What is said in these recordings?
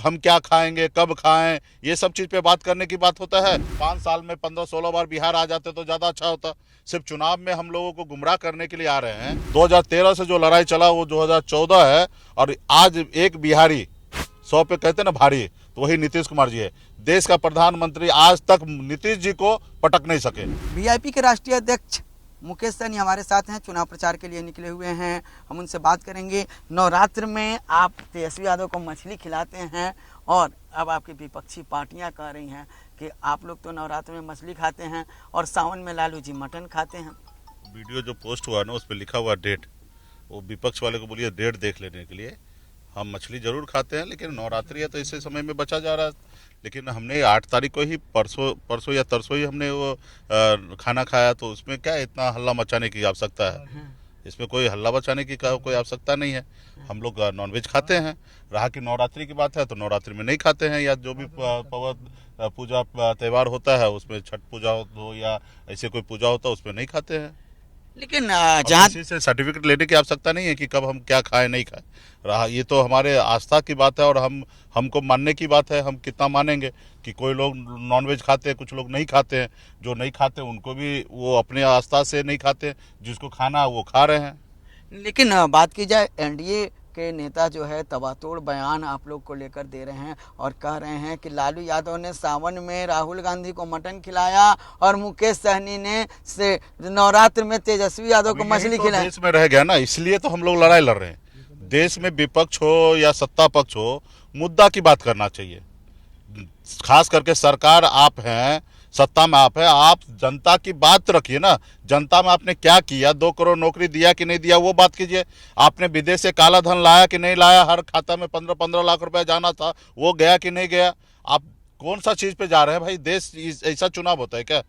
हम क्या खाएंगे, कब खाएं, ये सब चीज पे बात करने की बात होता है। 5 साल में 15-16 बार बिहार आ जाते तो ज्यादा अच्छा होता। सिर्फ चुनाव में हम लोगों को गुमराह करने के लिए आ रहे हैं। 2013 से जो लड़ाई चला वो 2014 है, और आज एक बिहारी 100 पे कहते ना भारी, तो वही नीतीश कुमार जी है। देश का प्रधानमंत्री आज तक नीतीश जी को पटक नहीं सके। वीआईपी के राष्ट्रीय अध्यक्ष मुकेश सहनी हमारे साथ हैं, चुनाव प्रचार के लिए निकले हुए हैं। हम उनसे बात करेंगे। नवरात्र में आप तेजस्वी यादव को मछली खिलाते हैं और अब आपकी विपक्षी पार्टियां कह रही हैं कि आप लोग तो नवरात्र में मछली खाते हैं और सावन में लालू जी मटन खाते हैं। वीडियो जो पोस्ट हुआ ना उस पर लिखा हुआ डेट, वो विपक्ष वाले को बोलिए डेट देख लेने के लिए। हम मछली जरूर खाते हैं, लेकिन नवरात्रि है तो इसे समय में बचा जा रहा है। लेकिन हमने 8 तारीख को ही परसों या तरसों ही हमने वो खाना खाया, तो उसमें क्या इतना हल्ला मचाने की आवश्यकता है? इसमें कोई हल्ला मचाने की कोई आवश्यकता नहीं है। हम लोग नॉनवेज खाते हैं। रहा कि नवरात्रि की बात है तो नवरात्रि में नहीं खाते हैं, या जो भी पूजा त्यौहार होता है उसमें, छठ पूजा हो या ऐसे कोई पूजा होता है उसमें नहीं खाते हैं। लेकिन जहाँ किसी से सर्टिफिकेट लेने की आवश्यकता नहीं है कि कब हम क्या खाएं नहीं खाएं। रहा ये तो हमारे आस्था की बात है, और हमको मानने की बात है। हम कितना मानेंगे कि कोई लोग नॉनवेज खाते हैं, कुछ लोग नहीं खाते हैं। जो नहीं खाते उनको भी वो अपने आस्था से नहीं खाते, जिसको खाना है वो खा रहे हैं। लेकिन बात की जाए, एनडीए के नेता जो है तबातोड़ बयान आप लोग को लेकर दे रहे हैं और कह रहे हैं कि लालू यादव ने सावन में राहुल गांधी को मटन खिलाया और मुकेश सहनी ने से नवरात्र में तेजस्वी यादव को मछली खिलाई। देश में रह गया ना, इसलिए तो हम लोग लड़ाई लड़ रहे हैं। देश में विपक्ष हो या सत्ता पक्ष हो, मुद्दा की बात करना चाहिए। खास करके सरकार आप हैं, सत्ता में आप है, आप जनता की बात रखिए ना। जनता में आपने क्या किया, 2 करोड़ नौकरी दिया कि नहीं दिया वो बात कीजिए। आपने विदेश से काला धन लाया कि नहीं लाया, हर खाता में 15-15 लाख रुपया जाना था वो गया कि नहीं गया। आप कौन सा चीज पे जा रहे हैं भाई? देश ऐसा चुनाव होता है क्या?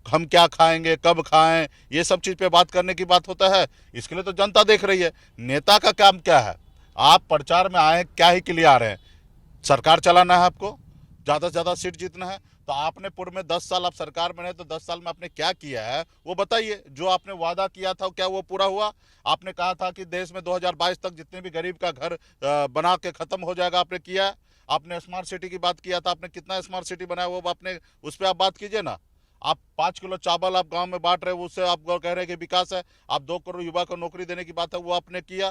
हम क्या खाएंगे, कब खाएं, ये सब चीज पे बात करने की बात होता है। इसके लिए तो जनता देख रही है। नेता का काम क्या है? आप प्रचार में आए क्या ही के लिए आ रहे हैं? सरकार चलाना है आपको, ज्यादा से ज्यादा सीट जीतना है। तो आपने पूर्व में 10 साल आप सरकार में रहे, तो 10 साल में आपने क्या किया है वो बताइए। जो आपने वादा किया था क्या वो पूरा हुआ? आपने कहा था कि देश में 2022 तक जितने भी गरीब का घर बना के खत्म हो जाएगा, आपने किया है। आपने स्मार्ट सिटी की बात किया था, आपने कितना स्मार्ट सिटी बनाया वो आपने, उस पर आप बात कीजिए ना। आप 5 किलो चावल आप गांव में बांट रहे हो, उससे आप कह रहे हैं कि विकास है। आप 2 करोड़ युवा को नौकरी देने की बात है वो आपने किया।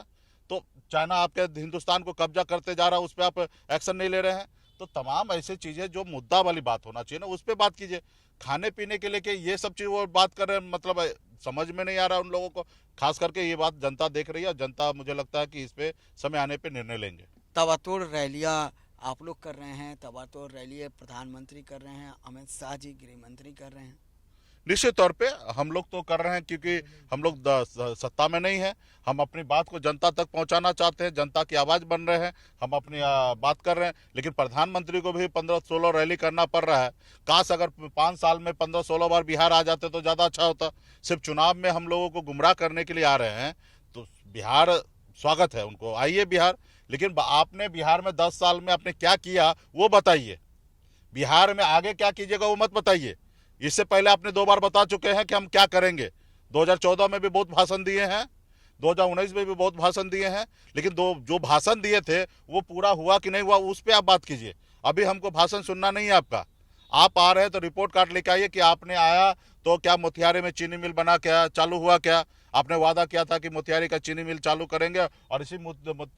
तो चाइना आपके हिंदुस्तान को कब्जा करते जा रहा है, उस पर आप एक्शन नहीं ले रहे हैं। तो तमाम ऐसी चीजें जो मुद्दा वाली बात होना चाहिए ना, उस पर बात कीजिए। खाने पीने के लेके ये सब चीज वो बात कर रहे हैं, मतलब समझ में नहीं आ रहा उन लोगों को। खास करके ये बात जनता देख रही है, और जनता मुझे लगता है कि इस पे समय आने पे निर्णय लेंगे। तबातोड़ रैलियां आप लोग कर रहे हैं, तबातोड़ रैली प्रधानमंत्री कर रहे हैं, अमित शाह जी गृह मंत्री कर रहे हैं। निश्चित तौर पे हम लोग तो कर रहे हैं, क्योंकि हम लोग सत्ता में नहीं है। हम अपनी बात को जनता तक पहुंचाना चाहते हैं, जनता की आवाज बन रहे हैं। हम अपनी बात कर रहे हैं, लेकिन प्रधानमंत्री को भी 15-16 रैली करना पड़ रहा है। काश अगर 5 साल में 15-16 बार बिहार आ जाते तो ज्यादा अच्छा होता। सिर्फ चुनाव में हम लोगों को गुमराह करने के लिए आ रहे हैं। तो बिहार स्वागत है उनको, आइए बिहार। लेकिन आपने बिहार में 10 साल में आपने क्या किया वो बताइए। बिहार में आगे क्या कीजिएगा वो मत बताइए। इससे पहले आपने 2 बार बता चुके हैं कि हम क्या करेंगे। 2014 में भी बहुत भाषण दिए हैं, 2019 में भी बहुत भाषण दिए हैं, लेकिन जो भाषण दिए थे वो पूरा हुआ कि नहीं हुआ उस पर आप बात कीजिए। अभी हमको भाषण सुनना नहीं है आपका। आप आ रहे हैं तो रिपोर्ट कार्ड लेके आइए कि आपने आया तो क्या मोतिहारी में चीनी मिल बना क्या चालू हुआ क्या? आपने वादा किया था कि मोतिहारी का चीनी मिल चालू करेंगे और इसी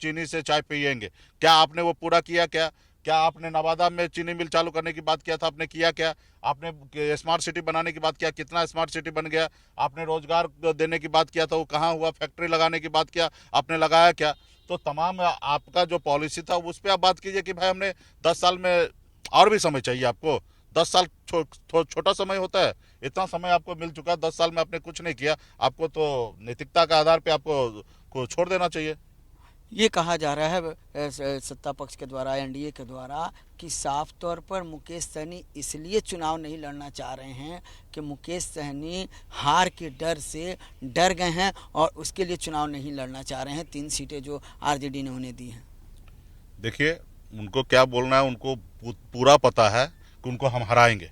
चीनी से चाय पियेंगे, क्या आपने वो पूरा किया क्या? क्या आपने नवादा में चीनी मिल चालू करने की बात किया था, आपने किया क्या? आपने स्मार्ट सिटी बनाने की बात किया, कितना स्मार्ट सिटी बन गया? आपने रोजगार देने की बात किया था, वो कहाँ हुआ? फैक्ट्री लगाने की बात किया, आपने लगाया क्या? तो तमाम आपका जो पॉलिसी था उस पर आप बात कीजिए कि भाई हमने 10 साल में, और भी समय चाहिए आपको। 10 साल छोटा समय होता है? इतना समय आपको मिल चुका है, 10 साल में आपने कुछ नहीं किया। आपको तो नैतिकता के आधार पर आपको छोड़ देना चाहिए। ये कहा जा रहा है सत्ता पक्ष के द्वारा, एनडीए के द्वारा, कि साफ तौर पर मुकेश सहनी इसलिए चुनाव नहीं लड़ना चाह रहे हैं कि मुकेश सहनी हार के डर से डर गए हैं और उसके लिए चुनाव नहीं लड़ना चाह रहे हैं। 3 सीटें जो आरजेडी ने उन्हें दी हैं। देखिए, उनको क्या बोलना है, उनको पूरा पता है कि उनको हम हराएंगे।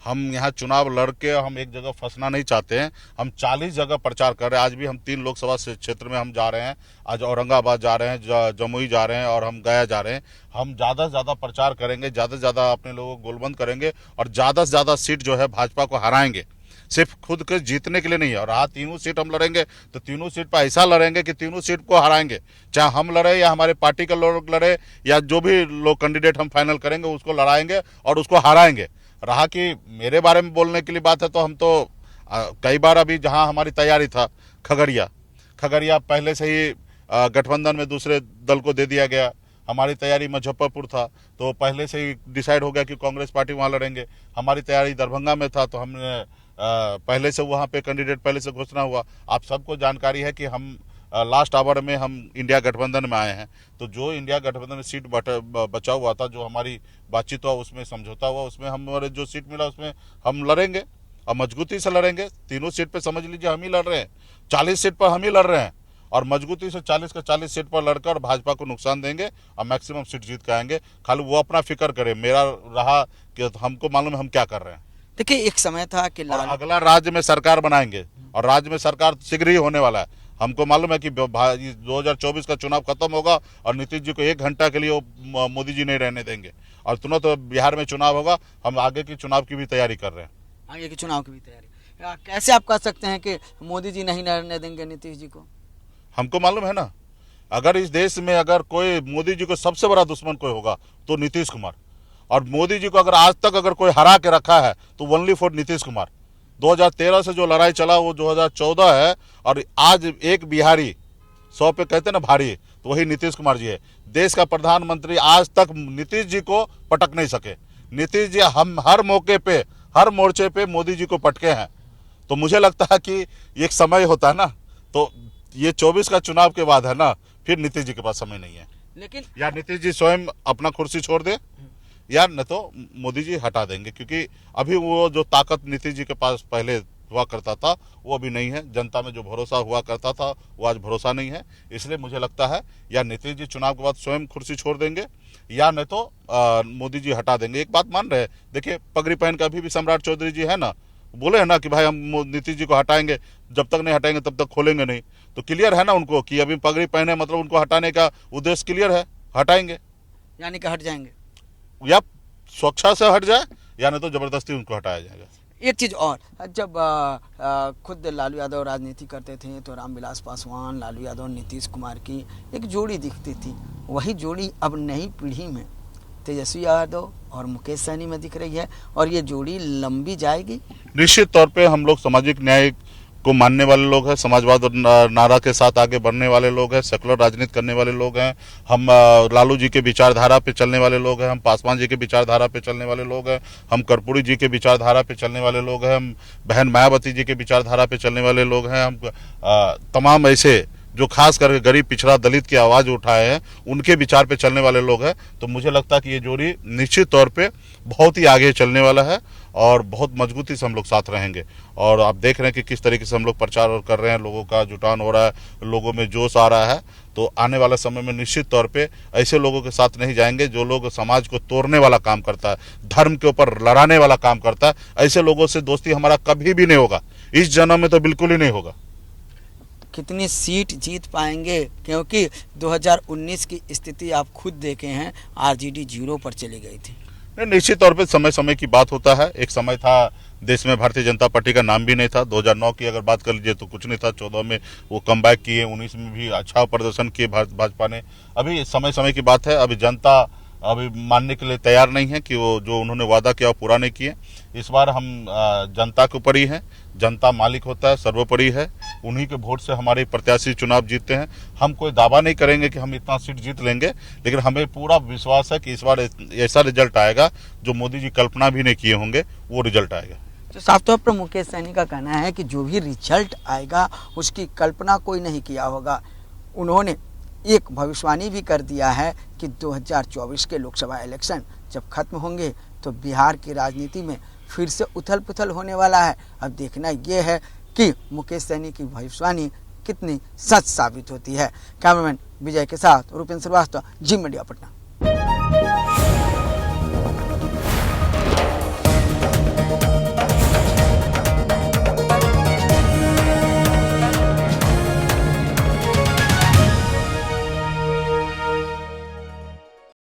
हम यहाँ चुनाव लड़ के हम एक जगह फंसना नहीं चाहते हैं। हम 40 जगह प्रचार कर रहे हैं। आज भी हम 3 लोकसभा क्षेत्र में हम जा रहे हैं। आज औरंगाबाद जा रहे हैं, जमुई जा रहे हैं और हम गया जा रहे हैं। हम ज़्यादा से ज़्यादा प्रचार करेंगे, ज़्यादा से ज़्यादा अपने लोगों को गोलबंद करेंगे और ज़्यादा से ज़्यादा सीट जो है भाजपा को हराएंगे। सिर्फ खुद के जीतने के लिए नहीं है। और हाँ, तीनों सीट हम लड़ेंगे तो तीनों सीट पर ऐसा लड़ेंगे कि तीनों सीट को हराएंगे। चाहे हम लड़े या हमारे पार्टी के लोग लड़े या जो भी लोग कैंडिडेट हम फाइनल करेंगे उसको लड़ाएंगे और उसको हराएंगे। रहा कि मेरे बारे में बोलने के लिए बात है तो हम तो कई बार अभी जहां हमारी तैयारी था खगड़िया पहले से ही गठबंधन में दूसरे दल को दे दिया गया। हमारी तैयारी मुजफ्फरपुर था तो पहले से ही डिसाइड हो गया कि कांग्रेस पार्टी वहां लड़ेंगे। हमारी तैयारी दरभंगा में था तो हमने पहले से वहां पे कैंडिडेट पहले से घोषणा हुआ। आप सबको जानकारी है कि हम लास्ट आवर में हम इंडिया गठबंधन में आए हैं। तो जो इंडिया गठबंधन में सीट बचा हुआ था, जो हमारी बातचीत हुआ उसमें समझौता हुआ, उसमें हमारे जो सीट मिला उसमें हम लड़ेंगे और मजबूती से लड़ेंगे। तीनों सीट पे समझ लीजिए हम ही लड़ रहे हैं। 40 सीट पर हम ही लड़ रहे हैं और मजबूती से 40 का 40 सीट पर लड़कर भाजपा को नुकसान देंगे और मैक्सिमम सीट जीत के आएंगे। खाली वो अपना फिक्र करे, मेरा रहा कि हमको मालूम है हम क्या कर रहे हैं। देखिए, एक समय था कि अगला राज्य में सरकार बनाएंगे और राज्य में सरकार शीघ्र ही होने वाला है। हमको मालूम है कि 2024 का चुनाव खत्म होगा और नीतीश जी को 1 घंटा के लिए मोदी जी नहीं रहने देंगे और तुरंत तो बिहार में चुनाव होगा। हम आगे की चुनाव की भी तैयारी कर रहे हैं। आगे के चुनाव की भी तैयारी कैसे आप कह सकते हैं कि मोदी जी नहीं रहने देंगे नीतीश जी को? हमको मालूम है ना, अगर इस देश में अगर कोई मोदी जी को सबसे बड़ा दुश्मन कोई होगा तो नीतीश कुमार। और मोदी जी को अगर आज तक अगर कोई हरा के रखा है तो ओनली फॉर नीतीश कुमार। 2013 से जो लड़ाई चला वो 2014 है और आज एक बिहारी 100 पे कहते ना भारी, तो वही नीतीश कुमार जी है। देश का प्रधानमंत्री आज तक नीतीश जी को पटक नहीं सके। नीतीश जी हम हर मौके पे हर मोर्चे पे मोदी जी को पटके हैं। तो मुझे लगता है कि एक समय होता है ना, तो ये 24 का चुनाव के बाद है ना, फिर नीतीश जी के पास समय नहीं है। लेकिन या नीतीश जी स्वयं अपना कुर्सी छोड़ दे या न तो मोदी जी हटा देंगे, क्योंकि अभी वो जो ताकत नीतीश जी के पास पहले हुआ करता था वो अभी नहीं है। जनता में जो भरोसा हुआ करता था वो आज भरोसा नहीं है। इसलिए मुझे लगता है या नीतीश जी चुनाव के बाद स्वयं कुर्सी छोड़ देंगे या न तो मोदी जी हटा देंगे। एक बात मान रहे हैं, देखिए पगड़ी पहन के अभी भी सम्राट चौधरी जी है ना, बोले है ना कि भाई हम नीतीश जी को हटाएंगे, जब तक नहीं हटाएंगे तब तक खोलेंगे नहीं। तो क्लियर है ना उनको कि अभी पगड़ी पहने मतलब उनको हटाने का उद्देश्य क्लियर है, हटाएंगे यानी कि हट जाएंगे या स्वेच्छा से हट जाए या नहीं तो जबरदस्ती उनको हटाया जाएगा। एक चीज़ और, जब खुद लालू यादव राजनीति करते थे तो रामविलास पासवान, लालू यादव, नीतीश कुमार की एक जोड़ी दिखती थी। वही जोड़ी अब नई पीढ़ी में तेजस्वी यादव और मुकेश सहनी में दिख रही है और ये जोड़ी लंबी जाएगी। निश्चित तौर पे हम लोग सामाजिक न्याय को मानने वाले लोग हैं, समाजवाद और नारा के साथ आगे बढ़ने वाले लोग हैं, सेकुलर राजनीति करने वाले लोग हैं। हम लालू जी के विचारधारा पे चलने वाले लोग हैं, हम पासवान जी के विचारधारा पे चलने वाले लोग हैं, हम कर्पूरी जी के विचारधारा पे चलने वाले लोग हैं, हम बहन मायावती जी के विचारधारा पे चलने वाले लोग हैं। हम तमाम ऐसे जो खास करके गरीब पिछड़ा दलित की आवाज उठाए हैं उनके विचार पे चलने वाले लोग हैं। तो मुझे लगता है कि ये जोड़ी निश्चित तौर पे बहुत ही आगे चलने वाला है और बहुत मजबूती से हम लोग साथ रहेंगे। और आप देख रहे हैं कि किस तरीके से हम लोग प्रचार कर रहे हैं, लोगों का जुटान हो रहा है, लोगों में जोश आ रहा है। तो आने वाले समय में निश्चित तौर पे ऐसे लोगों के साथ नहीं जाएंगे जो लोग समाज को तोड़ने वाला काम करता है, धर्म के ऊपर लड़ाने वाला काम करता है। ऐसे लोगों से दोस्ती हमारा कभी भी नहीं होगा, इस जन्म में तो बिल्कुल ही नहीं होगा। कितनी सीट जीत पाएंगे, क्योंकि 2019 की स्थिति आप खुद देखे हैं, आरजेडी 0 पर चली गई थी। निश्चित तौर पे समय समय की बात होता है। एक समय था देश में भारतीय जनता पार्टी का नाम भी नहीं था। 2009 की अगर बात कर लीजिए तो कुछ नहीं था। 14 में वो कमबैक किए, 19 में भी अच्छा प्रदर्शन किए भाजपा ने। अभी समय समय की बात है। अभी जनता अभी मानने के लिए तैयार नहीं है कि वो जो उन्होंने वादा किया वो पूरा नहीं किए। इस बार हम जनता के ऊपर ही हैं, जनता मालिक होता है, सर्वोपरि है। उन्हीं के वोट से हमारे प्रत्याशी चुनाव जीतते हैं। हम कोई दावा नहीं करेंगे कि हम इतना सीट जीत लेंगे, लेकिन हमें पूरा विश्वास है कि इस बार ऐसा रिजल्ट आएगा जो मोदी जी कल्पना भी नहीं किए होंगे, वो रिजल्ट आएगा। तो साफ तौर पर मुकेश सहनी का कहना है कि जो भी रिजल्ट आएगा उसकी कल्पना कोई नहीं किया होगा। उन्होंने एक भविष्यवाणी भी कर दिया है कि 2024 के लोकसभा इलेक्शन जब खत्म होंगे तो बिहार की राजनीति में फिर से उथल पुथल होने वाला है। अब देखना ये है कि मुकेश सहनी की भविष्यवाणी कितनी सच साबित होती है। कैमरामैन विजय के साथ रूपेंद्र श्रीवास्तव, जी मीडिया, पटना।